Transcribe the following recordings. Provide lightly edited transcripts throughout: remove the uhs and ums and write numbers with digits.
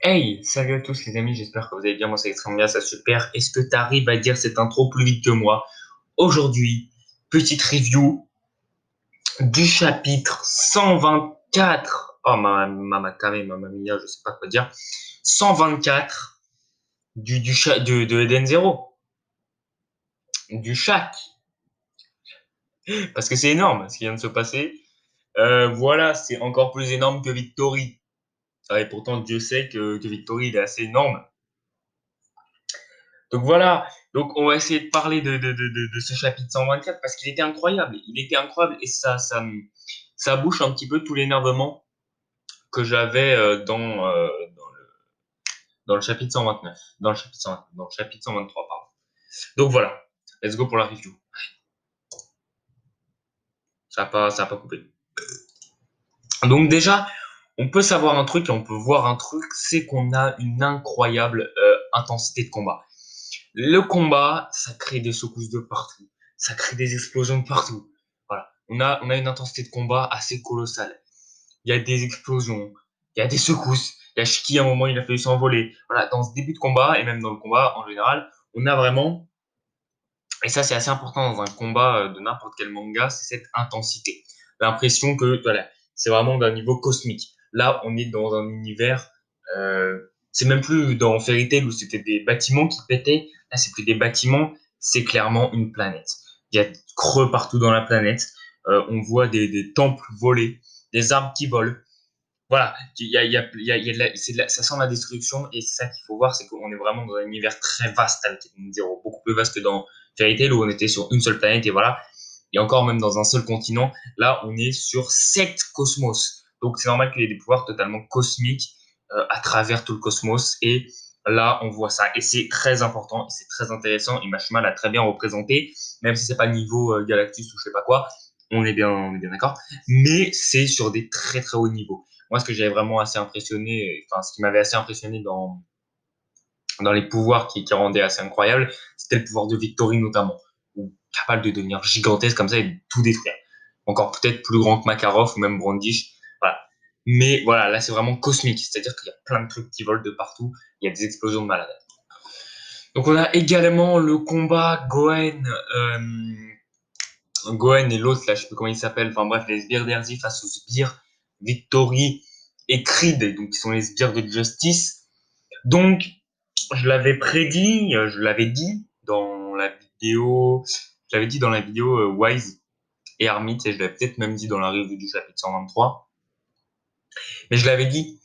Hey, salut à tous les amis, j'espère que vous allez bien, moi c'est extrêmement bien, ça super. Est-ce que tu arrives à dire cette intro plus vite que moi? Aujourd'hui, petite review du chapitre 124. Oh, mama kame, mamma mia, je sais pas quoi dire. 124 de Eden Zero, du Shaq. Parce que c'est énorme ce qui vient de se passer. Voilà, c'est encore plus énorme que Victory. Et pourtant, Dieu sait que Victory, il est assez énorme. Donc voilà, donc on va essayer de parler de ce chapitre 124 parce qu'il était incroyable. Il était incroyable et ça bouche un petit peu tout l'énervement que j'avais dans le chapitre 129, dans le chapitre 129, dans le chapitre 123, pardon. Donc voilà, let's go pour la review. Ça a pas coupé. Donc déjà, on peut savoir un truc et on peut voir un truc, c'est qu'on a une incroyable intensité de combat. Le combat, ça crée des secousses de partout. Ça crée des explosions de partout. Voilà. On a une intensité de combat assez colossale. Il y a des explosions, il y a des secousses. Il y a Shiki, à un moment, il a fallu s'envoler. Voilà. Dans ce début de combat, et même dans le combat en général, on a vraiment, et ça c'est assez important dans un combat de n'importe quel manga, c'est cette intensité. L'impression que, voilà, c'est vraiment d'un niveau cosmique. Là, on est dans un univers, c'est même plus dans Fairy Tail où c'était des bâtiments qui pétaient. Là, c'est plus des bâtiments, c'est clairement une planète. Il y a des creux partout dans la planète. On voit des temples volés, des arbres qui volent. Voilà, il y a ça sent la destruction et c'est ça qu'il faut voir, c'est qu'on est vraiment dans un univers très vaste avec Eden Zero, beaucoup plus vaste que dans Fairy Tail où on était sur une seule planète et voilà, et encore même dans un seul continent, là on est sur 7 cosmos. Donc c'est normal qu'il y ait des pouvoirs totalement cosmiques à travers tout le cosmos et là on voit ça et c'est très important et c'est très intéressant et Machima l'a très bien représenté, même si c'est pas niveau Galactus ou je sais pas quoi, on est bien d'accord, mais c'est sur des très très hauts niveaux. Moi, ce que j'avais vraiment assez impressionné, enfin, ce qui m'avait assez impressionné dans les pouvoirs qui rendaient assez incroyable, c'était le pouvoir de Victory notamment, où capable de devenir gigantesque comme ça et de tout détruire. Encore peut-être plus grand que Makarov ou même Brandish. Voilà. Mais voilà, là, c'est vraiment cosmique, c'est-à-dire qu'il y a plein de trucs qui volent de partout, il y a des explosions de malades. Donc, on a également le combat Goen et l'autre, là, je sais plus comment il s'appelle, enfin bref, les sbires d'Erzi face aux sbires Victory et Creed, donc qui sont les sbires de Justice. Donc, je l'avais prédit, je l'avais dit dans la vidéo, je l'avais dit dans la vidéo Wise et Armit, et je l'avais peut-être même dit dans la review du chapitre 123, mais je l'avais dit,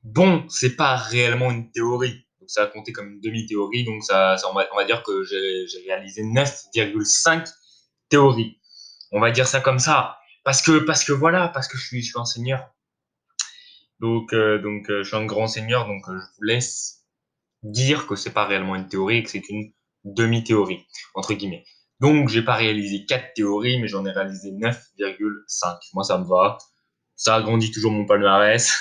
bon, c'est pas réellement une théorie, donc ça a compté comme une demi-théorie, donc on va dire que j'ai réalisé 9,5 théories. On va dire ça comme ça. Parce que voilà, parce que je suis un seigneur. Je suis un grand seigneur, donc je vous laisse dire que c'est pas réellement une théorie et que c'est une demi-théorie, entre guillemets. Donc, j'ai pas réalisé 4 théories, mais j'en ai réalisé 9,5. Moi, ça me va. Ça agrandit toujours mon palmarès.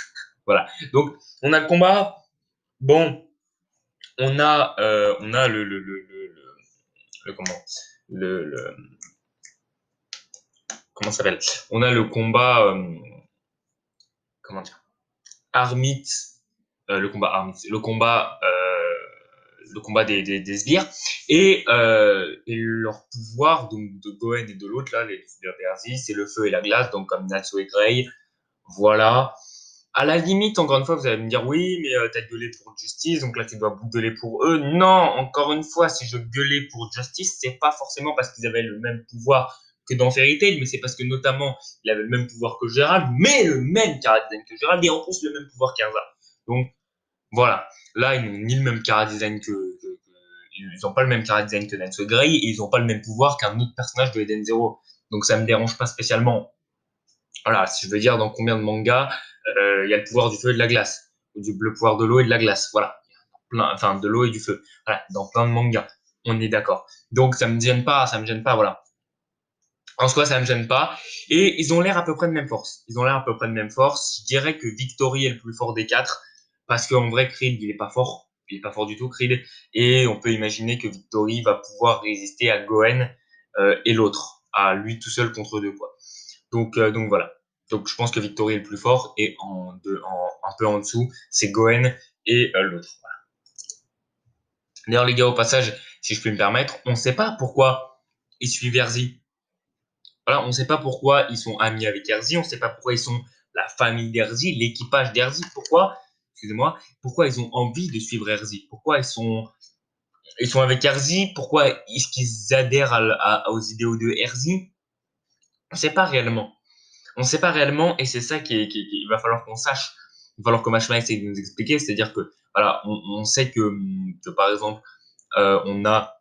Voilà. Donc, on a le combat. Bon, on a comment, le, comment ça s'appelle? On a le combat, comment dire? Armit, le combat des sbires et leur pouvoir donc de Goen et de l'autre là, les sbires d'Erzi, c'est le feu et la glace, donc comme Natsu et Grey, voilà. À la limite, encore une fois, vous allez me dire oui, mais t'as gueulé pour Justice, donc là tu dois gueuler pour eux. Non, encore une fois, si je gueulais pour Justice, c'est pas forcément parce qu'ils avaient le même pouvoir que dans Fairy Tail, mais c'est parce que notamment il avait le même pouvoir que Gérald, mais le même chara-design que Gérald, et en plus le même pouvoir qu'Erza. Donc voilà, là ils n'ont ni le même chara-design ils n'ont pas le même chara-design que Natsu Grey, et ils n'ont pas le même pouvoir qu'un autre personnage de Eden Zero. Donc ça me dérange pas spécialement. Voilà, si je veux dire dans combien de mangas il y a le pouvoir du feu et de la glace, ou le pouvoir de l'eau et de la glace, voilà. Enfin de l'eau et du feu. Voilà, dans plein de mangas, on est d'accord. Donc ça me gêne pas, voilà. En soi, ça me gêne pas. Et ils ont l'air à peu près de même force. Ils ont l'air à peu près de même force. Je dirais que Victory est le plus fort des quatre, parce qu'en vrai, Creed, il est pas fort. Il est pas fort du tout, Creed. Et on peut imaginer que Victory va pouvoir résister à Goen et l'autre, à lui tout seul contre deux, quoi. Donc voilà. Donc je pense que Victory est le plus fort et un peu en dessous, c'est Goen et l'autre. Voilà. D'ailleurs les gars, au passage, si je peux me permettre, on ne sait pas pourquoi ils suivent Erzi. Voilà, on ne sait pas pourquoi ils sont amis avec Erzi, on ne sait pas pourquoi ils sont la famille d'Erzi, l'équipage d'Erzi. Pourquoi, excusez-moi, pourquoi ils ont envie de suivre Erzi? Pourquoi ils sont avec Erzi? Pourquoi est-ce qu'ils adhèrent aux idéaux de Erzi? On ne sait pas réellement. On ne sait pas réellement et c'est ça il va falloir qu'on sache. Il va falloir que Machima essaye de nous expliquer. C'est-à-dire que, voilà, on sait que par exemple, on a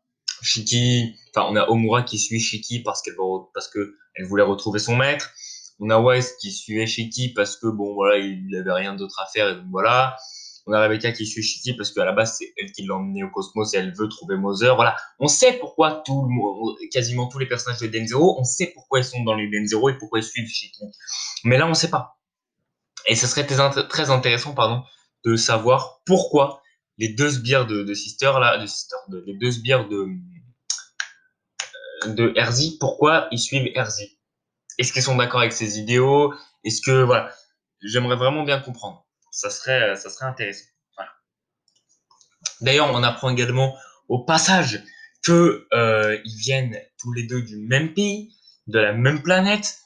on a Omura qui suit Shiki parce que elle voulait retrouver son maître. On a Wise qui suivait Shiki parce que bon voilà, il avait rien d'autre à faire et donc voilà. On a Rebecca qui suit Shiki parce qu'à la base c'est elle qui l'a emmené au cosmos et elle veut trouver Mother. Voilà, on sait pourquoi quasiment tous les personnages de Denzero, on sait pourquoi ils sont dans les Denzero et pourquoi ils suivent Shiki. Mais là on sait pas. Et ce serait très intéressant, pardon, de savoir pourquoi les deux sbires de Sister, là, les deux sbires de Erzi, pourquoi ils suivent Erzi. Est-ce qu'ils sont d'accord avec ses idéaux? Est-ce que, voilà, j'aimerais vraiment bien comprendre. Ça serait intéressant. Voilà. D'ailleurs, on apprend également au passage que ils viennent tous les deux du même pays, de la même planète.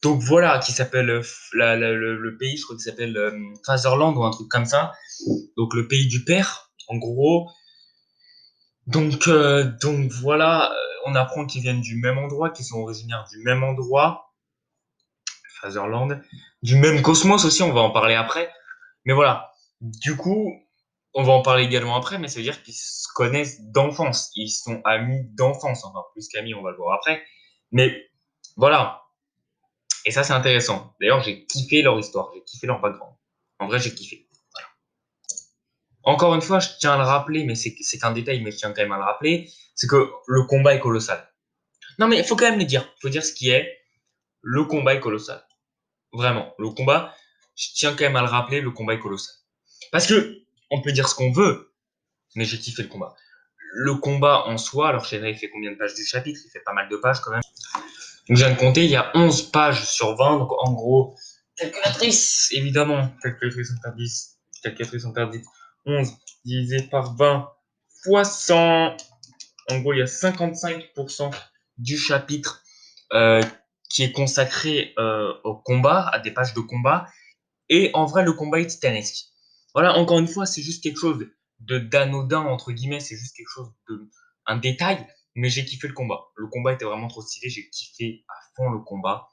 Donc voilà, qui s'appelle le pays, je crois qu'il s'appelle Fatherland ou un truc comme ça. Donc le pays du père, en gros. Donc voilà, on apprend qu'ils viennent du même endroit, qu'ils sont originaires du même endroit, Fatherland, du même cosmos aussi, on va en parler après. Mais voilà, du coup, on va en parler également après, mais ça veut dire qu'ils se connaissent d'enfance. Ils sont amis d'enfance, enfin plus qu'amis, on va le voir après. Mais voilà, et ça c'est intéressant. D'ailleurs, j'ai kiffé leur histoire, j'ai kiffé leur background. En vrai, j'ai kiffé. Encore une fois, je tiens à le rappeler, mais c'est qu'un détail, mais je tiens quand même à le rappeler, c'est que le combat est colossal. Non, mais il faut quand même le dire. Il faut dire ce qui est. Le combat est colossal. Vraiment. Le combat, je tiens quand même à le rappeler, le combat est colossal. Parce que, on peut dire ce qu'on veut, mais j'ai kiffé le combat. Le combat en soi, alors je sais pas, il fait combien de pages du chapitre? Il fait pas mal de pages quand même. Donc, je viens de compter, il y a 11 pages sur 20. Donc, en gros, calculatrice, évidemment. Calculatrice interdite. Calculatrice interdite. 11 divisé par 20 fois 100. En gros, il y a 55% du chapitre euh, qui est consacré au combat, à des pages de combat. Et en vrai, le combat est titanesque. Voilà, encore une fois, c'est juste quelque chose de d'anodin, entre guillemets, c'est juste quelque chose de un détail, mais j'ai kiffé le combat. Le combat était vraiment trop stylé, j'ai kiffé à fond le combat.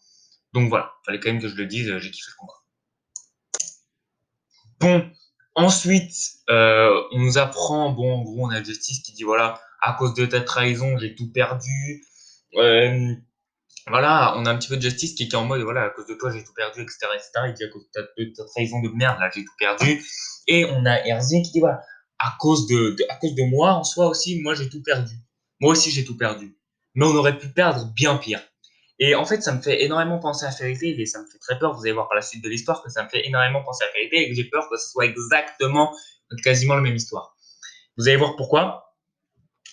Donc voilà, fallait quand même que je le dise, j'ai kiffé le combat. Bon, ensuite, on nous apprend, bon, en gros, on a Justice qui dit, voilà, à cause de ta trahison, j'ai tout perdu. Euh, voilà, on a un petit peu de Justice qui est en mode, voilà, à cause de toi, j'ai tout perdu, etc., etc. Il dit, à cause de ta trahison de merde, là, j'ai tout perdu. Et on a Erzi qui dit, voilà, à cause de moi, en soi aussi, moi, j'ai tout perdu. Moi aussi, j'ai tout perdu. Mais on aurait pu perdre bien pire. Et en fait, ça me fait énormément penser à Fairy Tail et ça me fait très peur. Vous allez voir par la suite de l'histoire que ça me fait énormément penser à Fairy Tail et que j'ai peur que ce soit exactement, quasiment la même histoire. Vous allez voir pourquoi.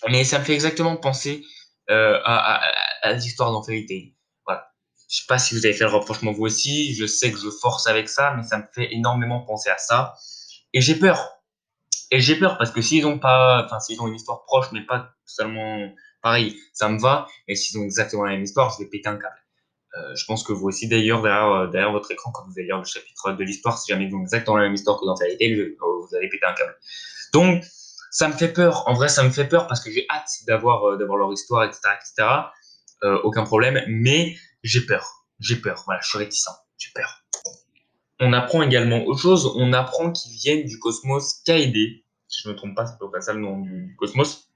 Mais ça me fait exactement penser à l'histoire dans Fairy Tail. Voilà. Je sais pas si vous avez fait le rapprochement vous aussi. Je sais que je force avec ça, mais ça me fait énormément penser à ça. Et j'ai peur. Et j'ai peur parce que s'ils ont pas, enfin, s'ils ont une histoire proche, mais pas seulement pareil, ça me va. Et s'ils ont exactement la même histoire, je vais péter un câble. Je pense que vous aussi, d'ailleurs, derrière votre écran, quand vous allez lire le chapitre de l'histoire, si jamais ils ont exactement la même histoire que dans Fairy Tail, vous allez péter un câble. Donc, ça me fait peur. En vrai, ça me fait peur parce que j'ai hâte d'avoir leur histoire, etc., etc. Aucun problème, mais j'ai peur. J'ai peur. Voilà, je suis réticent. J'ai peur. On apprend également autre chose. On apprend qu'ils viennent du cosmos KD. Si je ne me trompe pas, c'est pas ça le nom du cosmos.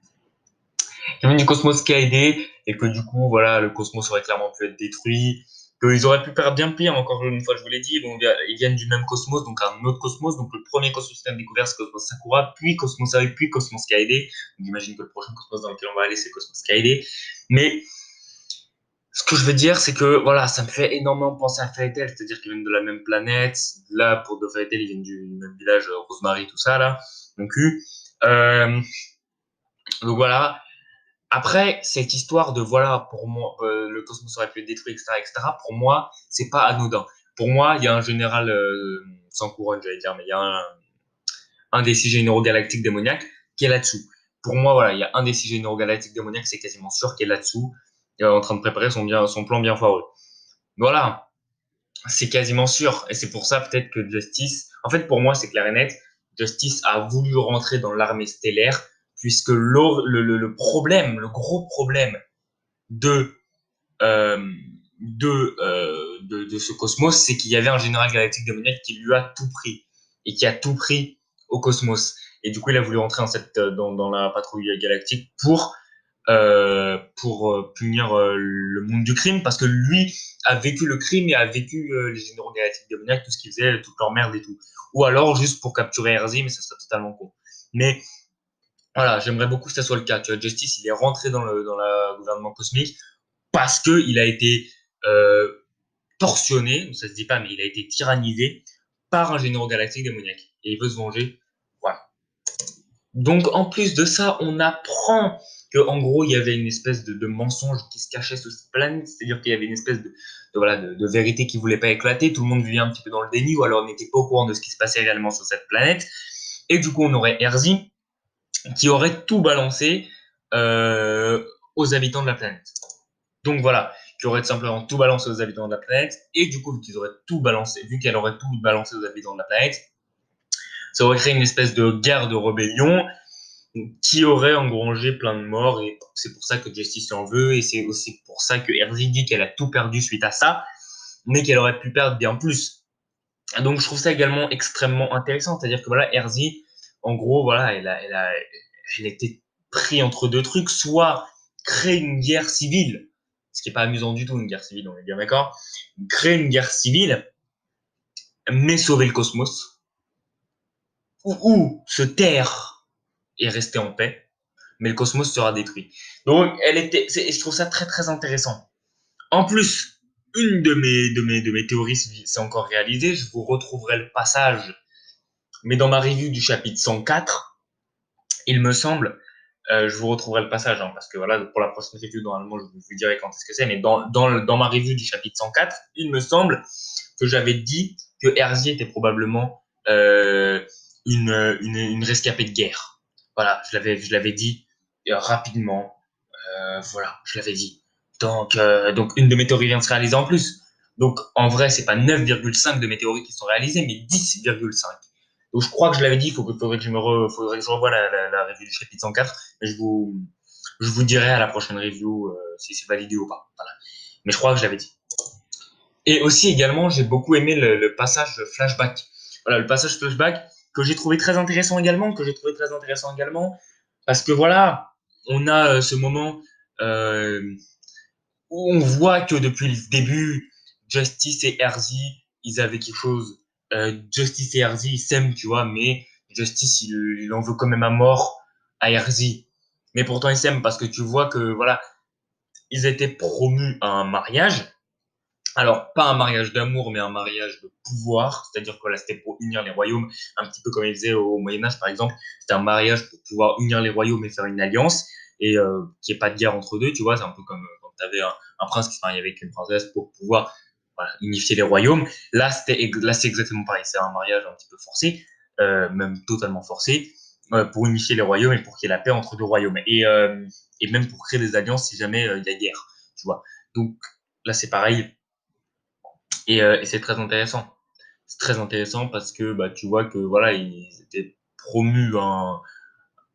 Ils viennent du cosmos KD et que du coup, voilà, le cosmos aurait clairement pu être détruit. Qu'ils auraient pu perdre bien pire, encore une fois, je vous l'ai dit. Donc, ils viennent du même cosmos, donc un autre cosmos. Donc, le premier cosmos qu'on a découvert, c'est Cosmos Sakura, puis Cosmos Aoi, puis Cosmos Kaede. Donc, j'imagine que le prochain cosmos dans lequel on va aller, c'est Cosmos Kaede. Mais ce que je veux dire, c'est que voilà, ça me fait énormément penser à Fairy Tail, c'est-à-dire qu'ils viennent de la même planète. Là, pour de Fairy Tail, ils viennent du même village, Rosemary, tout ça, là. Donc, donc voilà. Après, cette histoire de voilà, pour moi, le cosmos aurait pu être détruit, etc., pour moi, c'est pas anodin. Pour moi, il y a un général sans couronne, j'allais dire, mais il y a un des six généraux galactiques démoniaques qui est là-dessous. Pour moi, voilà, il y a un des six généraux galactiques démoniaques, c'est quasiment sûr, qui est là-dessous, en train de préparer son plan bien foireux. Voilà, c'est quasiment sûr. Et c'est pour ça peut-être que Justice, en fait, pour moi, c'est clair et net, Justice a voulu rentrer dans l'armée stellaire, puisque le problème, le gros problème de, euh, de ce cosmos, c'est qu'il y avait un général galactique démoniaque qui lui a tout pris et qui a tout pris au cosmos. Et du coup, il a voulu rentrer dans la patrouille galactique pour punir le monde du crime, parce que lui a vécu le crime et a vécu les généraux galactiques démoniaques, tout ce qu'ils faisaient, toute leur merde et tout. Ou alors juste pour capturer Erzi, mais ça serait totalement con. Mais voilà, j'aimerais beaucoup que ça soit le cas. Tu vois, Justice, il est rentré dans le gouvernement cosmique parce que il a été euh, torsionné, ça se dit pas, mais il a été tyrannisé par un général galactique démoniaque. Et il veut se venger. Voilà. Donc, en plus de ça, on apprend que, en gros, il y avait une espèce de mensonge qui se cachait sous cette planète. C'est-à-dire qu'il y avait une espèce voilà, de vérité qui voulait pas éclater. Tout le monde vivait un petit peu dans le déni, ou alors n'était pas au courant de ce qui se passait réellement sur cette planète. Et du coup, on aurait Erzi qui aurait tout balancé euh, aux habitants de la planète. Donc voilà, qui aurait simplement tout balancé aux habitants de la planète, et du coup, vu qu'ils auraient tout balancé, vu qu'elle aurait tout balancé aux habitants de la planète, ça aurait créé une espèce de guerre de rébellion qui aurait engrangé plein de morts, et c'est pour ça que Justice en veut, et c'est aussi pour ça que Erzi dit qu'elle a tout perdu suite à ça, mais qu'elle aurait pu perdre bien plus. Donc je trouve ça également extrêmement intéressant, c'est-à-dire que voilà, Erzi, en gros, voilà, elle était pris entre deux trucs, soit créer une guerre civile, ce qui est pas amusant du tout, une guerre civile, on est bien d'accord, créer une guerre civile, mais sauver le cosmos, ou se taire et rester en paix, mais le cosmos sera détruit. Donc, je trouve ça très très intéressant. En plus, une de mes théories s'est encore réalisée. Je vous retrouverai le passage, mais dans ma review du chapitre 104, il me semble, je vous retrouverai le passage, hein, parce que voilà, pour la prochaine review, normalement, je vous dirai quand est-ce que c'est, mais dans ma review du chapitre 104, il me semble que j'avais dit que Hergé était probablement une rescapée de guerre. Voilà, je l'avais dit rapidement. Voilà, je l'avais dit. Donc une de mes théories vient de se réaliser en plus. Donc en vrai, c'est pas 9,5 de mes théories qui sont réalisées, mais 10,5. Donc je crois que je l'avais dit, faudrait que je revoie la review du chapitre 104, mais je vous dirai à la prochaine review si c'est validé ou pas. Voilà. Mais je crois que je l'avais dit. Et aussi également, j'ai beaucoup aimé le passage flashback. Voilà, le passage flashback que j'ai trouvé très intéressant également, parce que voilà, on a ce moment euh, où on voit que depuis le début, Justice et Erzi, ils avaient quelque chose. Justice et Erzi, ils s'aiment, tu vois, mais Justice, il en veut quand même à mort à Erzi. Mais pourtant, ils s'aiment parce que tu vois que voilà, ils étaient promus à un mariage. Alors, pas un mariage d'amour, mais un mariage de pouvoir. C'est-à-dire que là, c'était pour unir les royaumes, un petit peu comme ils faisaient au Moyen-Âge, par exemple. C'était un mariage pour pouvoir unir les royaumes et faire une alliance, et qu'il n'y ait pas de guerre entre deux, tu vois. C'est un peu comme quand tu avais un prince qui se mariait avec une princesse pour pouvoir voilà, unifier les royaumes. Là, c'est exactement pareil. C'est un mariage un petit peu forcé, même totalement forcé, pour unifier les royaumes et pour qu'il y ait la paix entre deux royaumes. Et même pour créer des alliances si jamais il y a guerre, tu vois. Donc, là, c'est pareil et c'est très intéressant. C'est très intéressant parce que bah, tu vois que voilà, ils étaient promus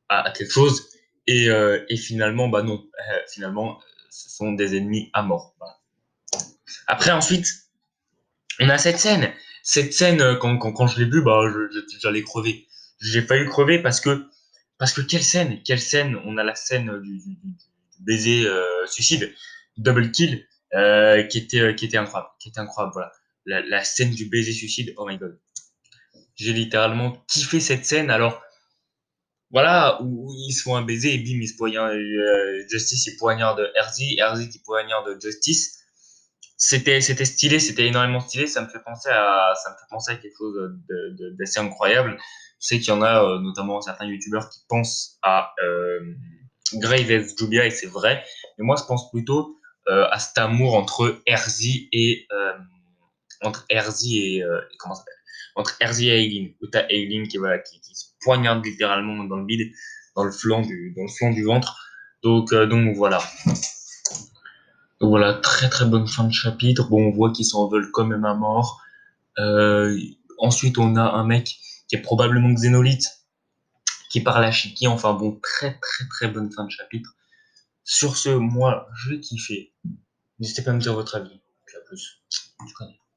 à quelque chose et finalement, bah non. Finalement, ce sont des ennemis à mort. Voilà. Après, ensuite, on a cette scène. Cette scène, quand je l'ai vue, bah, j'allais crever. J'ai failli crever parce que quelle scène, on a la scène du baiser suicide, double kill, qui était incroyable, voilà. La scène du baiser suicide, oh my god. J'ai littéralement kiffé cette scène, alors, voilà, où ils se font un baiser et bim, ils se poignardent, Justice, il poignarde Erzi qui poignarde Justice. C'était stylé, c'était énormément stylé. Ça me fait penser à quelque chose d'assez incroyable. Je sais qu'il y en a, notamment certains youtubeurs qui pensent Grave vs Jubia, et c'est vrai. Mais moi, je pense plutôt à cet amour entre Erzi et comment ça s'appelle, entre Erzi et Aileen. Où t'as Aileen qui voilà qui se poignarde littéralement dans le bide, dans le flanc du ventre. Donc voilà. Donc voilà, très très bonne fin de chapitre. Bon, on voit qu'ils s'en veulent quand même à mort. Euh, Ensuite, on a un mec qui est probablement Xénolite, qui parle à Shiki. Enfin bon, très très très bonne fin de chapitre. Sur ce, moi, je vais kiffer. N'hésitez pas à me dire votre avis. À plus.